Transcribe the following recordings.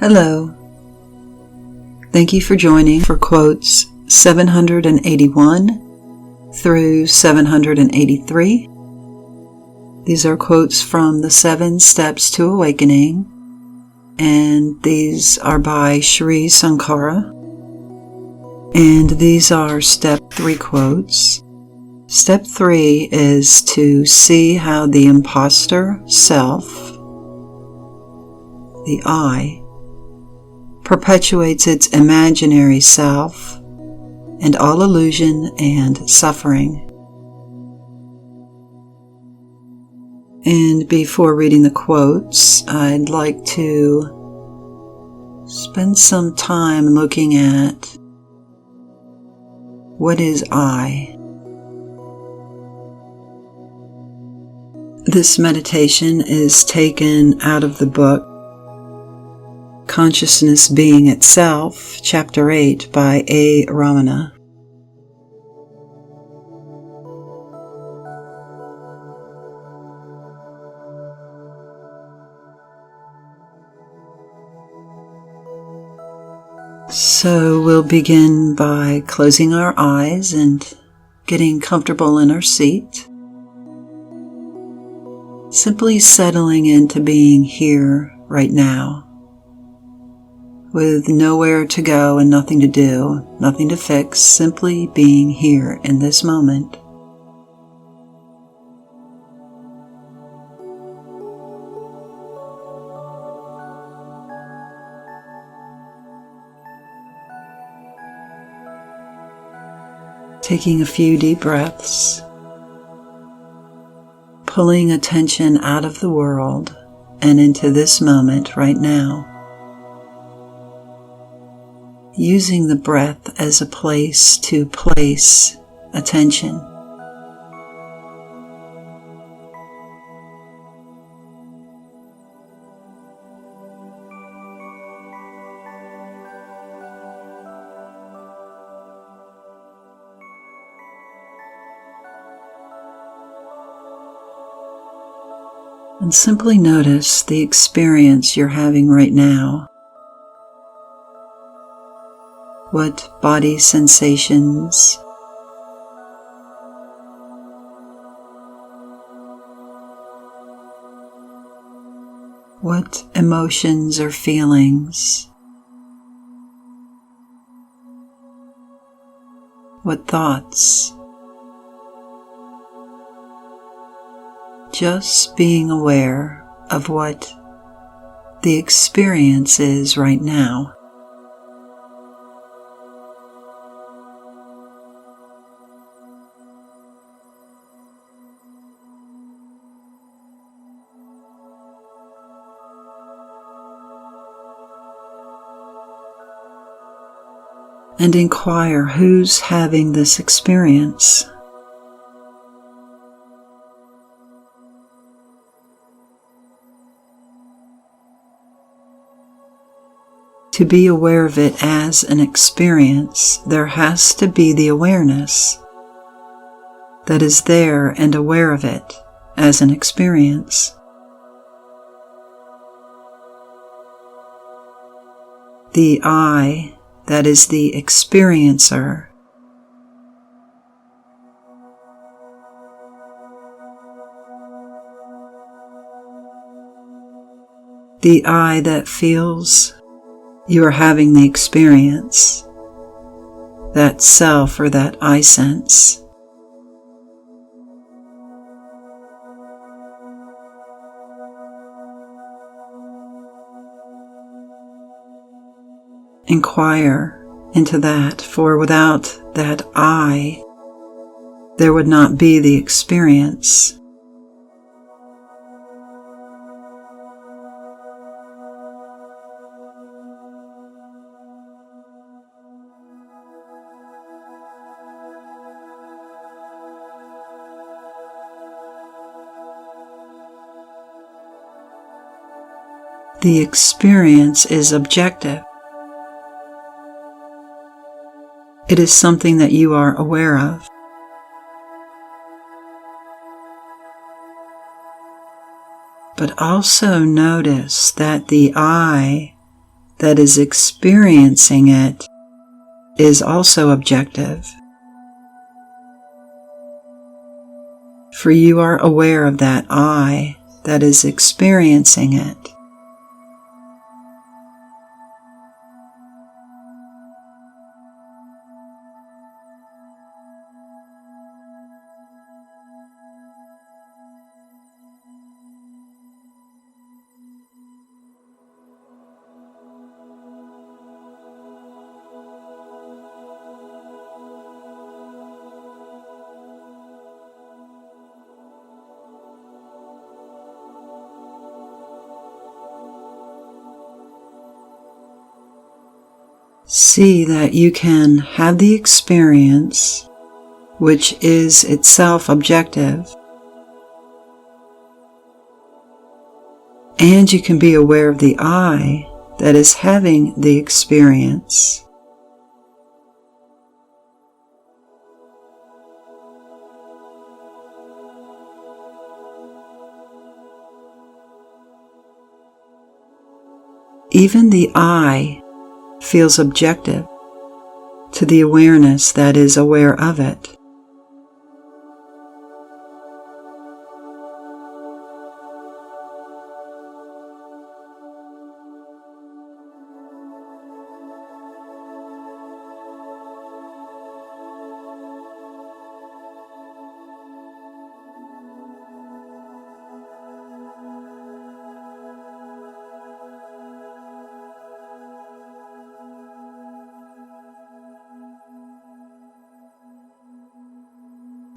Hello. Thank you for joining for quotes 781 through 783. These are quotes from the 7 Steps to Awakening, and these are by Sri Sankara. And these are Step 3 quotes. Step 3 is to see how the impostor self, the I, perpetuates its imaginary self and all illusion and suffering. And before reading the quotes, I'd like to spend some time looking at what is I. This meditation is taken out of the book Consciousness Being Itself, Chapter 8 by A.Ramana. So we'll begin by closing our eyes and getting comfortable in our seat. Simply settling into being here right now, with nowhere to go and nothing to do, nothing to fix, simply being here in this moment. Taking a few deep breaths, pulling attention out of the world and into this moment right now. Using the breath as a place to place attention. And simply notice the experience you're having right now. What body sensations, what emotions or feelings, what thoughts. Just being aware of what the experience is right now. And inquire who's having this experience. To be aware of it as an experience, there has to be the awareness that is there and aware of it as an experience. The I, that is the experiencer, the I that feels you are having the experience, that self or that I sense. Inquire into that, for without that I, there would not be the experience. The experience is objective. It is something that you are aware of. But also notice that the I that is experiencing it is also objective. For you are aware of that I that is experiencing it. See that you can have the experience, which is itself objective, and you can be aware of the I that is having the experience. Even the I feels objective to the awareness that is aware of it.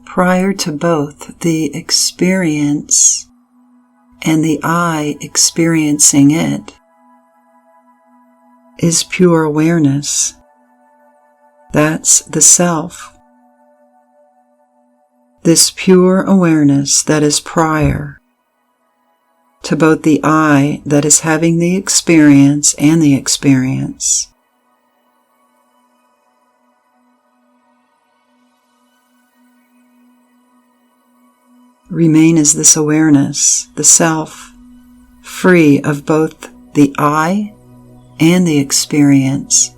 Prior to both the experience and the I experiencing it is pure awareness. That's the self. This pure awareness that is prior to both the I that is having the experience and the experience. Remain as this awareness, the self, free of both the I and the experience.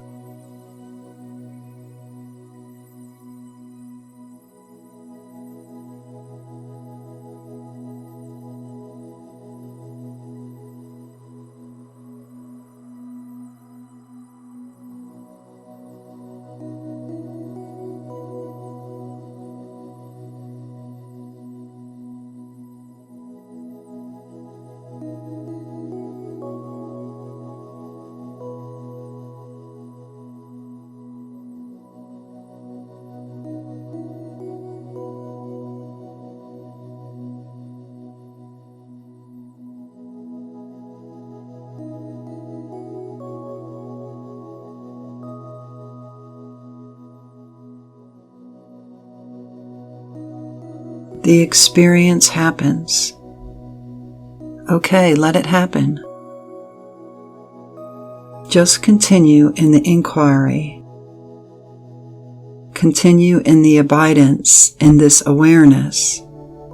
The experience happens. Okay, let it happen. Just continue in the inquiry. Continue in the abidance in this awareness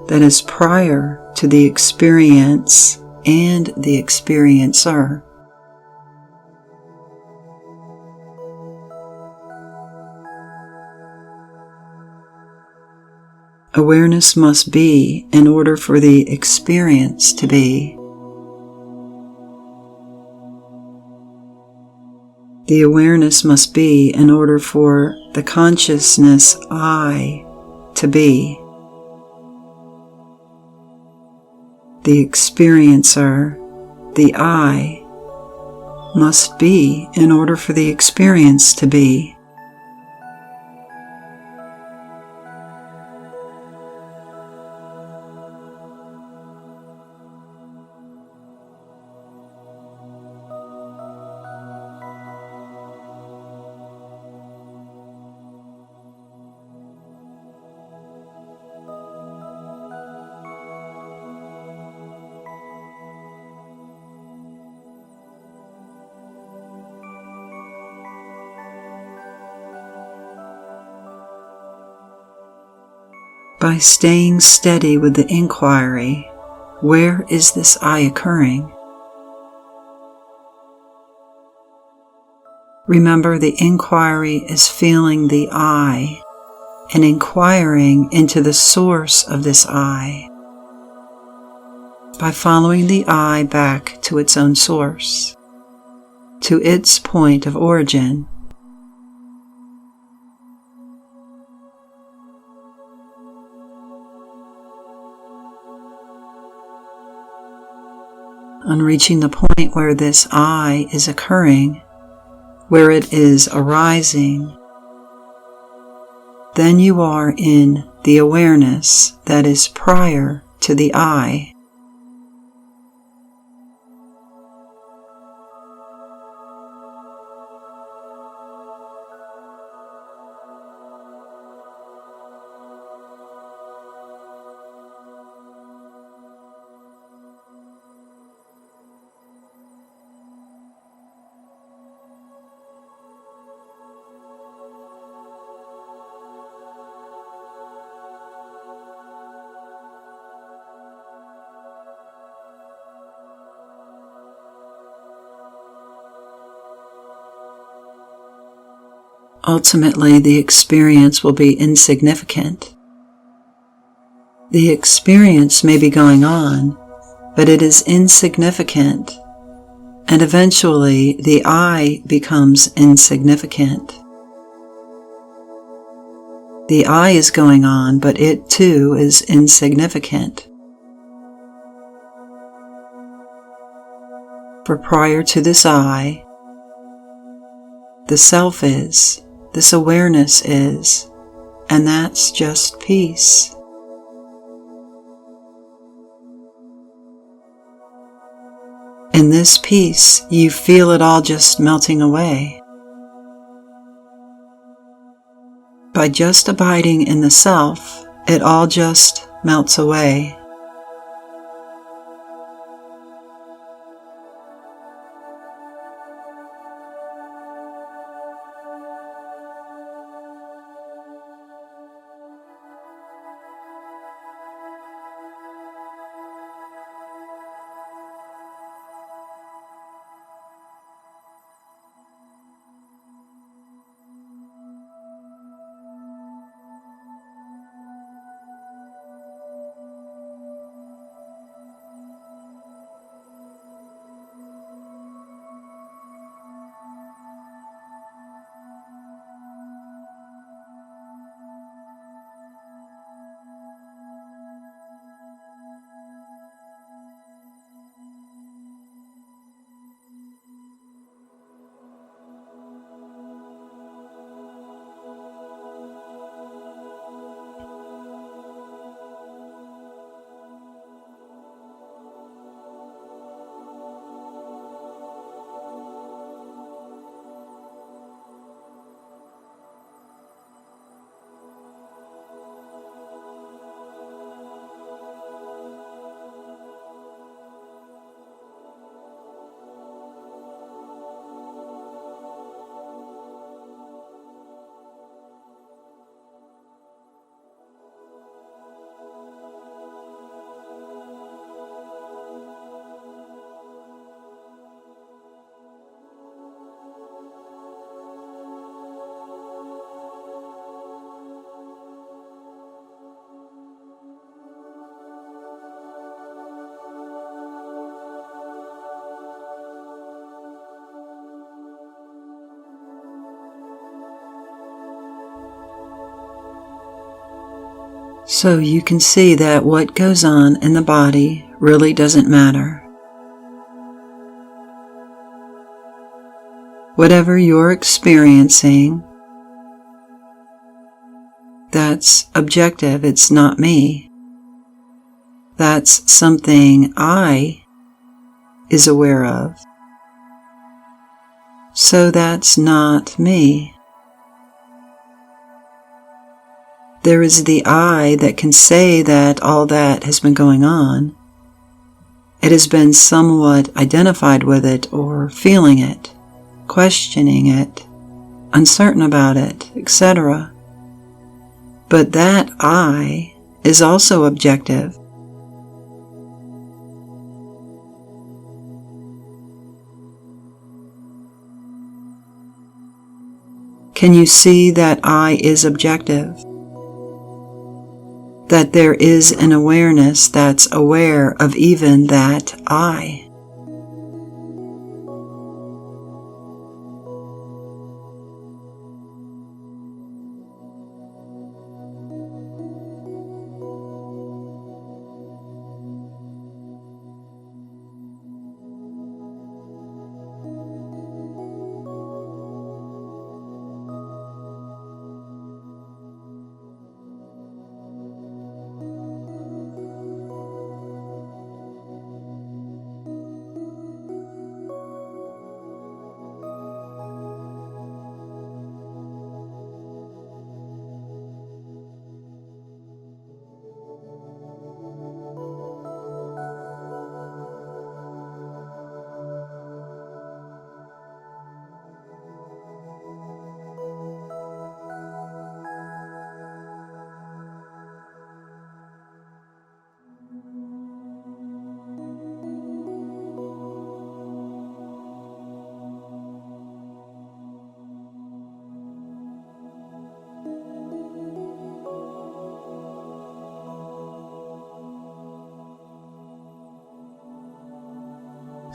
that is prior to the experience and the experiencer. Awareness must be in order for the experience to be. The awareness must be in order for the consciousness I to be. The experiencer, the I, must be in order for the experience to be. By staying steady with the inquiry, where is this I occurring? Remember, the inquiry is feeling the I and inquiring into the source of this I by following the I back to its own source, to its point of origin. On reaching the point where this I is occurring, where it is arising, then you are in the awareness that is prior to the I. Ultimately, the experience will be insignificant. The experience may be going on, but it is insignificant, and eventually the I becomes insignificant. The I is going on, but it too is insignificant. For prior to this I, the self is, this awareness is, and that's just peace. In this peace, you feel it all just melting away. By just abiding in the self, it all just melts away. So you can see that what goes on in the body really doesn't matter. Whatever you're experiencing, that's objective, it's not me. That's something I is aware of. So that's not me. There is the I that can say that all that has been going on. It has been somewhat identified with it or feeling it, questioning it, uncertain about it, etc. But that I is also objective. Can you see that I is objective? That there is an awareness that's aware of even that I?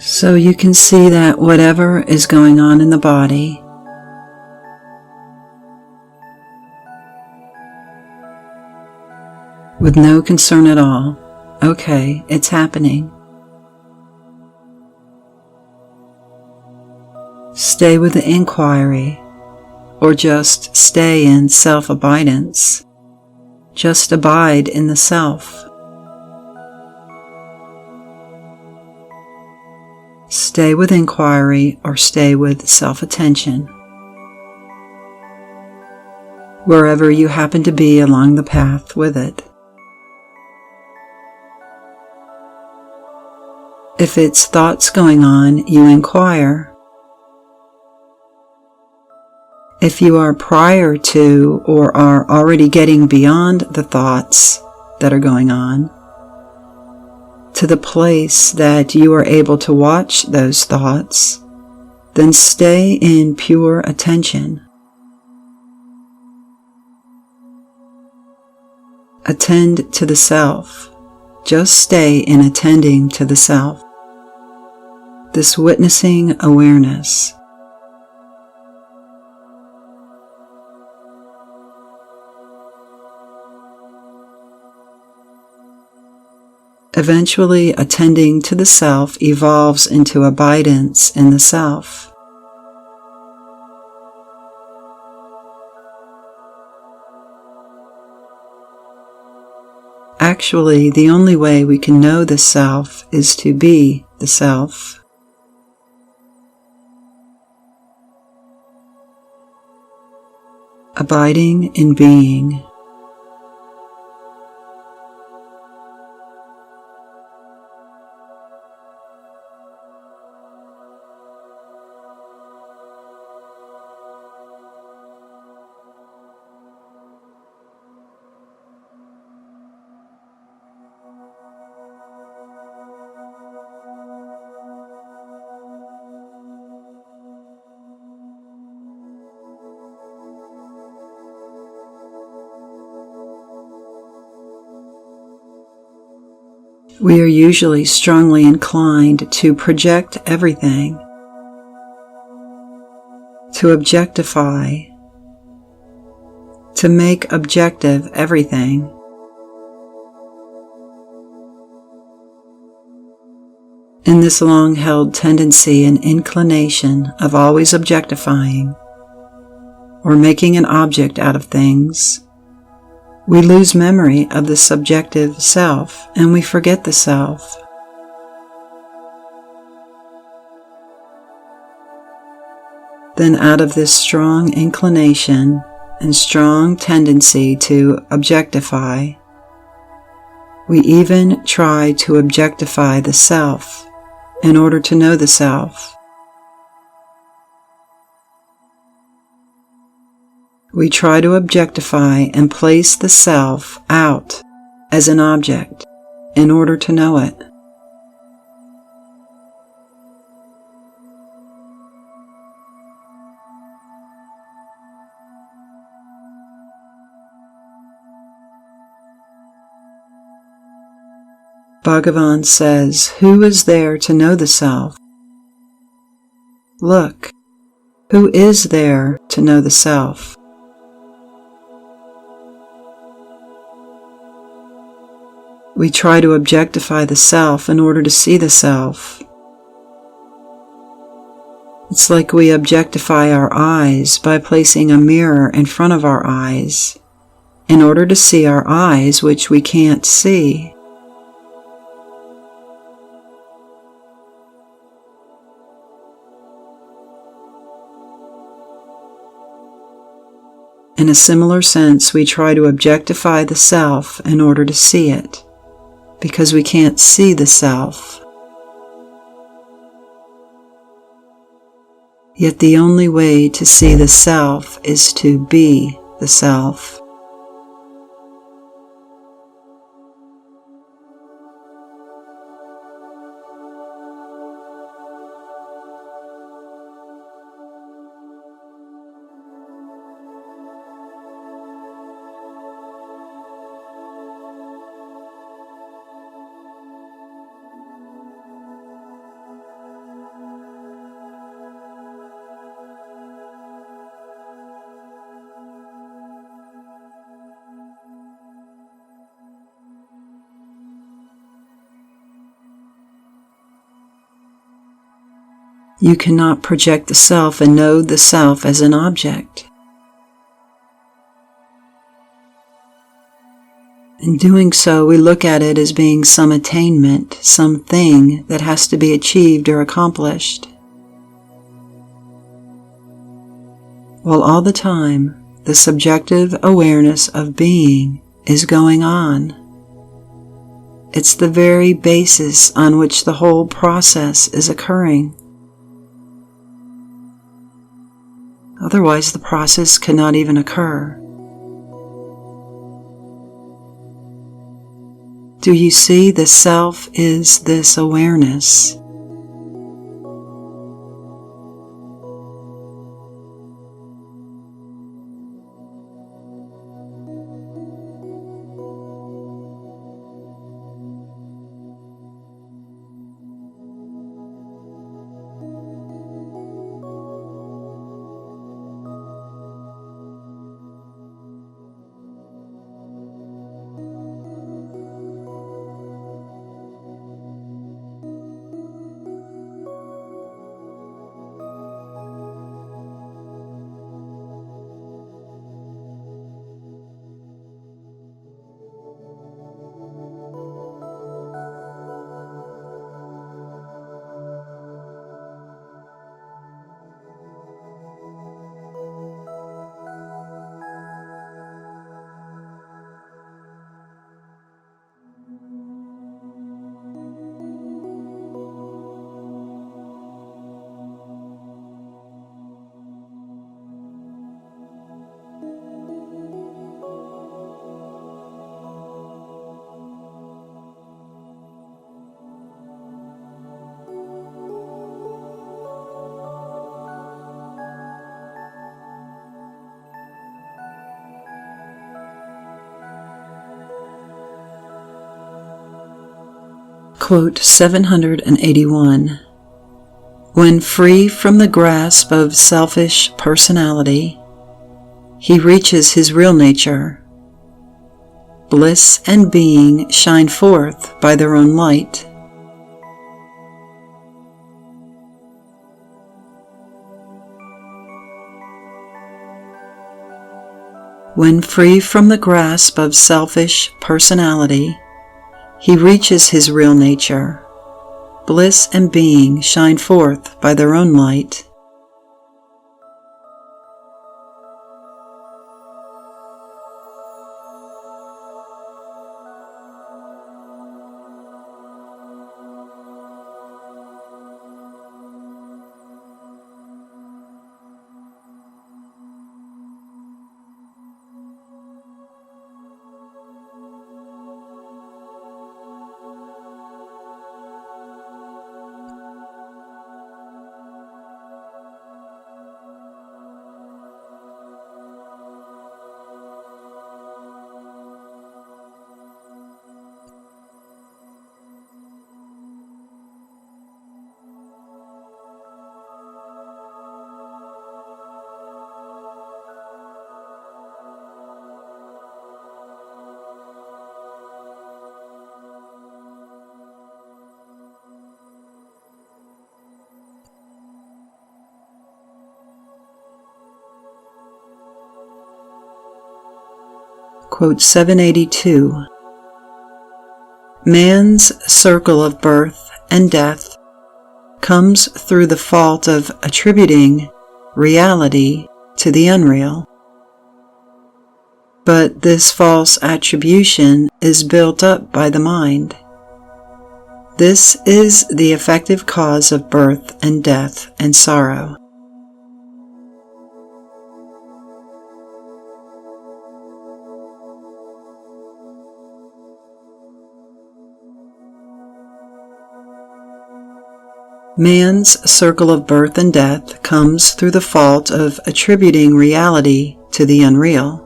So you can see that whatever is going on in the body, with no concern at all, okay, it's happening. Stay with the inquiry, or just stay in self-abidance. Just abide in the self. Stay with inquiry or stay with self-attention. Wherever you happen to be along the path with it. If it's thoughts going on, you inquire. If you are prior to or are already getting beyond the thoughts that are going on, to the place that you are able to watch those thoughts, then stay in pure attention. Attend to the self. Just stay in attending to the self. This witnessing awareness. Eventually, attending to the self evolves into abidance in the self. Actually, the only way we can know the self is to be the self. Abiding in being. We are usually strongly inclined to project everything, to objectify, to make objective everything. In this long-held tendency and inclination of always objectifying or making an object out of things, we lose memory of the subjective self and we forget the self. Then out of this strong inclination and strong tendency to objectify, we even try to objectify the self in order to know the self. We try to objectify and place the self out as an object in order to know it. Bhagavan says, "Who is there to know the self?" Look, who is there to know the self? We try to objectify the self in order to see the self. It's like we objectify our eyes by placing a mirror in front of our eyes in order to see our eyes, which we can't see. In a similar sense, we try to objectify the self in order to see it, because we can't see the self. Yet the only way to see the self is to be the self. You cannot project the self and know the self as an object. In doing so, we look at it as being some attainment, something that has to be achieved or accomplished. While all the time, the subjective awareness of being is going on. It's the very basis on which the whole process is occurring. Otherwise, the process cannot even occur. Do you see the self is this awareness? Quote 781. When free from the grasp of selfish personality, he reaches his real nature. Bliss and being shine forth by their own light. When free from the grasp of selfish personality, he reaches his real nature. Bliss and being shine forth by their own light. Quote 782. Man's circle of birth and death comes through the fault of attributing reality to the unreal. But this false attribution is built up by the mind. This is the effective cause of birth and death and sorrow. Man's circle of birth and death comes through the fault of attributing reality to the unreal.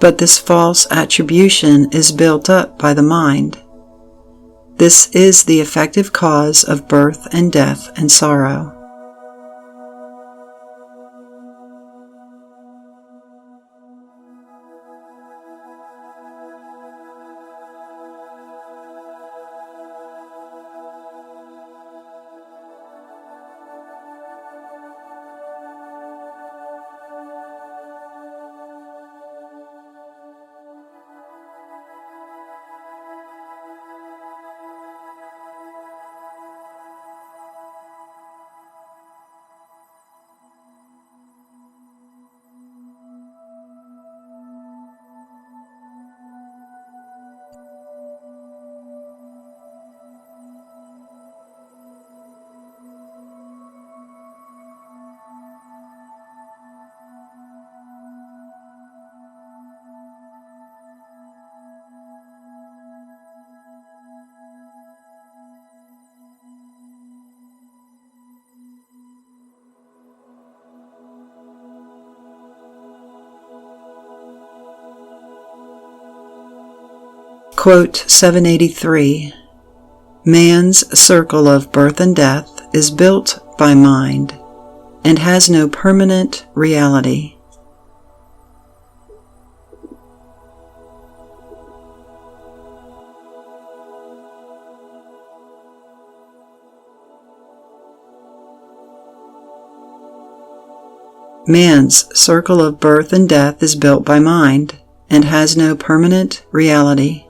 But this false attribution is built up by the mind. This is the effective cause of birth and death and sorrow. Quote 783. Man's circle of birth and death is built by mind and has no permanent reality. Man's circle of birth and death is built by mind and has no permanent reality.